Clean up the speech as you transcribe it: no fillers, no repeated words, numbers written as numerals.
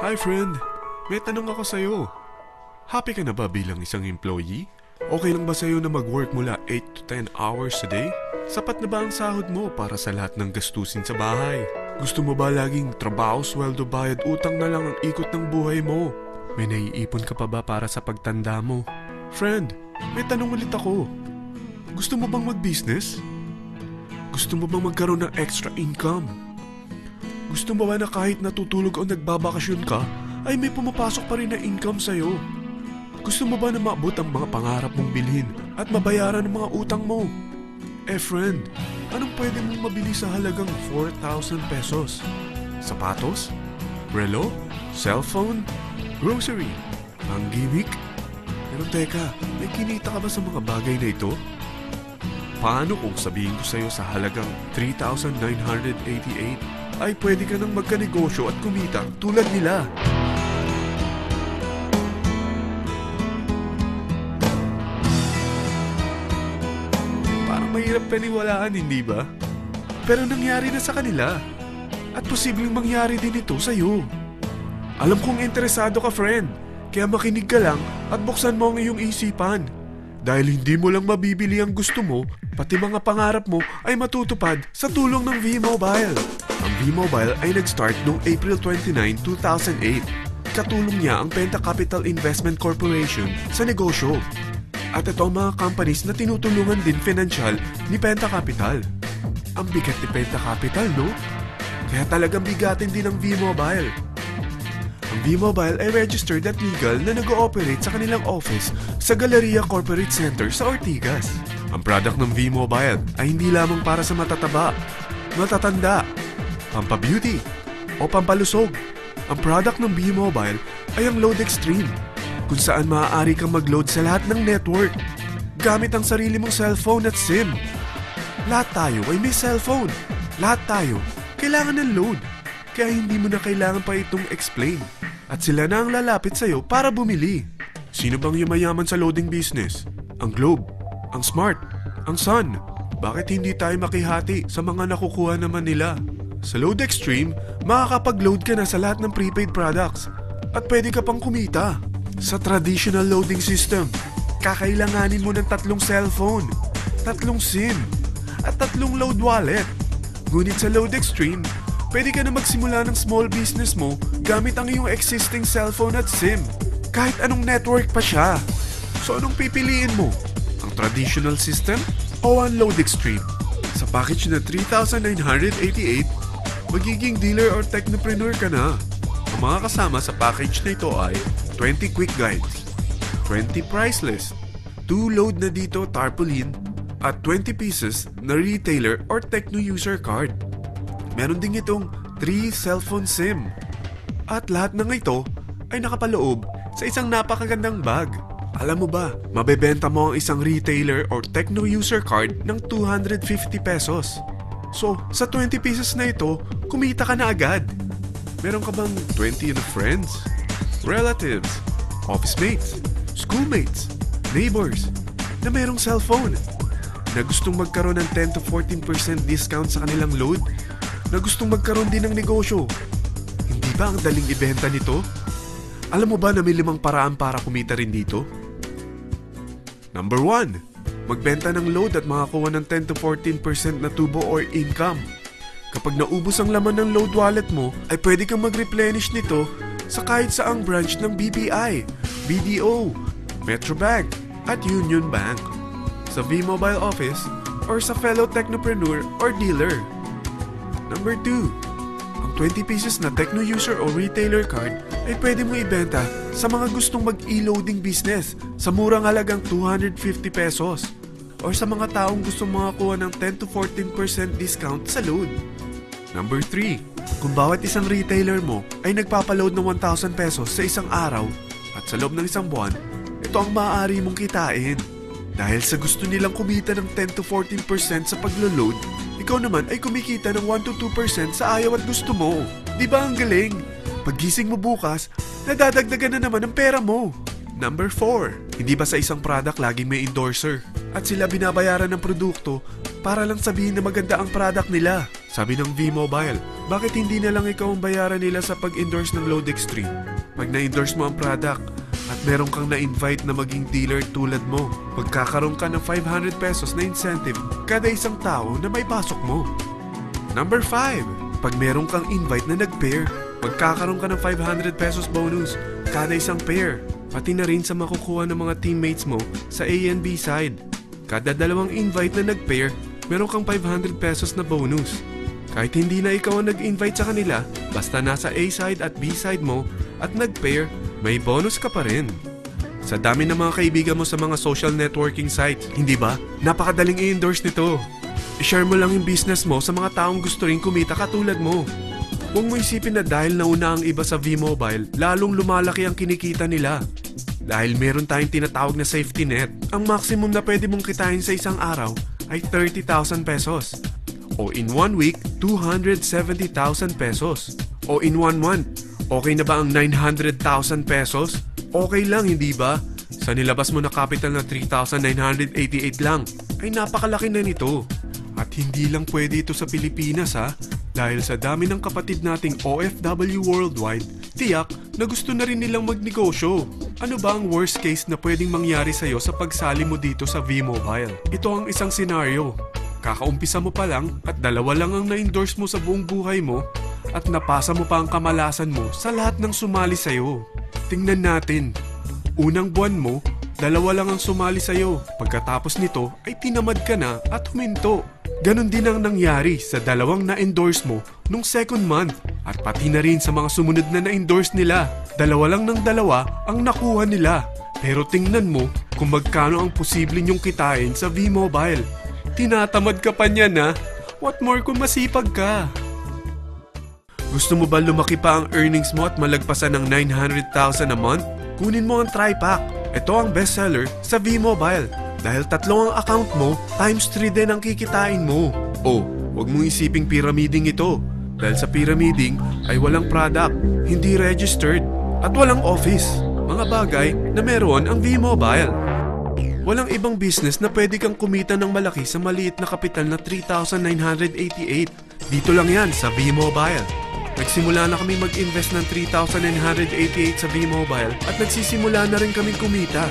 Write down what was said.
Hi friend, may tanong ako sa'yo. Happy ka na ba bilang isang employee? Okay lang ba sa'yo na mag-work mula 8 to 10 hours a day? Sapat na ba ang sahod mo para sa lahat ng gastusin sa bahay? Gusto mo ba laging trabaho, sweldo, bayad, utang na lang ang ikot ng buhay mo? May naiipon ka pa ba para sa pagtanda mo? Friend, may tanong ulit ako. Gusto mo bang mag-business? Gusto mo bang magkaroon ng extra income? Gusto mo ba na kahit natutulog o nagbabakasyon ka, ay may pumapasok pa rin na income sa'yo? Gusto mo ba na maabot ang mga pangarap mong bilhin at mabayaran ang mga utang mo? Friend, anong pwede mong mabili sa halagang 4,000 pesos? Sapatos? Relo? Cellphone? Grocery? Ang gimmick? Pero teka, may kinita ka ba sa mga bagay na ito? Paano kung sabihin ko sa'yo sa halagang 3,988 ay pwede ka nang magkanegosyo at kumita tulad nila? Parang mahirap paniwalaan, hindi ba? Pero nangyari na sa kanila. At posibleng mangyari din ito sa'yo. Alam kong interesado ka, friend. Kaya makinig ka lang at buksan mo ang iyong isipan. Dahil hindi mo lang mabibili ang gusto mo, pati mga pangarap mo ay matutupad sa tulong ng V-Mobile. Ang V-Mobile ay nag-start noong April 29, 2008. Katulong niya ang Penta Capital Investment Corporation sa negosyo. At ito ang mga companies na tinutulungan din financial ni Penta Capital. Ang bigat ni Penta Capital, no? Kaya talagang bigatin din ang V-Mobile. Ang V-Mobile ay registered at legal na nag-ooperate sa kanilang office sa Galleria Corporate Center sa Ortigas. Ang product ng V-Mobile ay hindi lamang para sa matataba, matatanda, pampabeauty, o pampalusog. Ang product ng V-Mobile ay ang Load Extreme, kung saan maaari kang mag-load sa lahat ng network gamit ang sarili mong cellphone at SIM. Lahat tayo ay may cellphone. Lahat tayo kailangan ng load. Kaya hindi mo na kailangan pa itong explain. At sila na ang lalapit sa'yo para bumili. Sino bang yumayaman sa loading business? Ang Globe, ang Smart, ang Sun. Bakit hindi tayo makihati sa mga nakukuha naman nila? Sa Load Extreme, makakapag-load ka na sa lahat ng prepaid products. At pwede ka pang kumita. Sa traditional loading system, kakailanganin mo ng 3 cellphone, 3 SIM, at 3 load wallet. Ngunit sa Load Extreme, pwede ka na magsimula ng small business mo gamit ang iyong existing cellphone at SIM. Kahit anong network pa siya. So anong pipiliin mo? Ang traditional system o ang Load Extreme? Sa package na 3,988, magiging dealer or technopreneur ka na. Ang mga kasama sa package na ito ay 20 quick guides, 20 price list, 2 load na dito tarpaulin, at 20 pieces na retailer or techno user card. Meron din itong 3 cellphone SIM. At lahat ng ito ay nakapaloob sa isang napakagandang bag. Alam mo ba, mabebenta mo ang isang retailer or techno user card ng 250 pesos. So, sa 20 pieces na ito, kumita ka na agad. Meron ka bang 20 na friends, relatives, office mates, schoolmates, neighbors na merong cellphone, na gustong magkaroon ng 10 to 14% discount sa kanilang load, na gustong magkaroon din ng negosyo? Hindi ba ang daling ibenta nito? Alam mo ba na may 5 paraan para kumita rin dito? Number 1, magbenta ng load at makakuha ng 10 to 14% na tubo or income. Kapag naubos ang laman ng load wallet mo, ay pwede kang mag-replenish nito sa kahit saang branch ng BPI, BDO, Metrobank, at Union Bank, sa V-Mobile office, or sa fellow technopreneur or dealer. Number 2, ang 20 pieces na techno user o retailer card ay pwede mo ibenta sa mga gustong mag-e-loading business sa murang halagang 250 pesos, or sa mga taong gustong makakuha ng 10 to 14% discount sa load. Number 3, kung bawat isang retailer mo ay nagpapaload ng 1,000 pesos sa isang araw at sa loob ng isang buwan, ito ang maaari mong kitain. Dahil sa gusto nilang kumita ng 10 to 14% sa paglo-load, ikaw naman ay kumikita ng 1 to 2% sa ayaw at gusto mo. Di ba ang galing? Paggising mo bukas, nadadagdagan na naman ang pera mo. Number 4, hindi ba sa isang product laging may endorser? At sila binabayaran ng produkto para lang sabihin na maganda ang product nila. Sabi ng V-Mobile, bakit hindi na lang ikaw ang bayaran nila sa pag-endorse ng Load Extreme? Pag na-endorse mo ang product at meron kang na-invite na maging dealer tulad mo, magkakaroon ka ng 500 pesos na incentive kada isang tao na may pasok mo. Number 5. Pag meron kang invite na nag-pair, magkakaroon ka ng 500 pesos bonus kada isang pair, pati na rin sa makukuha ng mga teammates mo sa A and B side. Kada dalawang invite na nag-pair, meron kang 500 pesos na bonus. Kahit hindi na ikaw ang nag-invite sa kanila, basta nasa A side at B side mo at nag-pair, may bonus ka pa rin. Sa dami ng mga kaibigan mo sa mga social networking sites, hindi ba? Napakadaling i-endorse nito. I-share mo lang yung business mo sa mga taong gusto rin kumita katulad mo. Huwag mo isipin na dahil nauna ang iba sa V-Mobile, lalong lumalaki ang kinikita nila. Dahil meron tayong tinatawag na safety net, ang maximum na pwede mong kitain sa isang araw ay 30,000 pesos. O in 1 week, 270,000 pesos. O in 1 month, okay na ba ang 900,000 pesos? Okay lang, hindi ba? Sa nilabas mo na capital na 3,988 lang, ay napakalaki na nito. At hindi lang pwede ito sa Pilipinas ha, dahil sa dami ng kapatid nating OFW worldwide, tiyak na gusto na rin nilang magnegosyo. Ano ba ang worst case na pwedeng mangyari sa'yo sa pagsali mo dito sa V-Mobile? Ito ang isang senaryo. Kakaumpisa mo pa lang at 2 lang ang na-endorse mo sa buong buhay mo at napasa mo pa ang kamalasan mo sa lahat ng sumali sa'yo. Tingnan natin. Unang buwan mo, 2 lang ang sumali sa'yo. Pagkatapos nito ay tinamad ka na at huminto. Ganon din ang nangyari sa 2 na-endorse mo nung second month at pati na rin sa mga sumunod na na-endorse nila. 2 lang ng 2 ang nakuha nila. Pero tingnan mo kung magkano ang posible nyong kitain sa V-Mobile. Tinatamad ka pa niyan ha? What more kung masipag ka? Gusto mo ba lumaki pa ang earnings mo at malagpasan ng 900,000 a month? Kunin mo ang TriPack. Ito ang bestseller sa V-Mobile. Dahil 3 ang account mo, times 3 din ang kikitain mo. Oh, huwag mong isiping pyramiding ito. Dahil sa pyramiding ay walang product, hindi registered, at walang office. Mga bagay na meron ang V-Mobile. Walang ibang business na pwede kang kumita ng malaki sa maliit na kapital na 3,988. Dito lang yan sa V-Mobile. Nagsimula na kami mag-invest ng 3,988 sa V-Mobile at nagsisimula na rin kami kumita.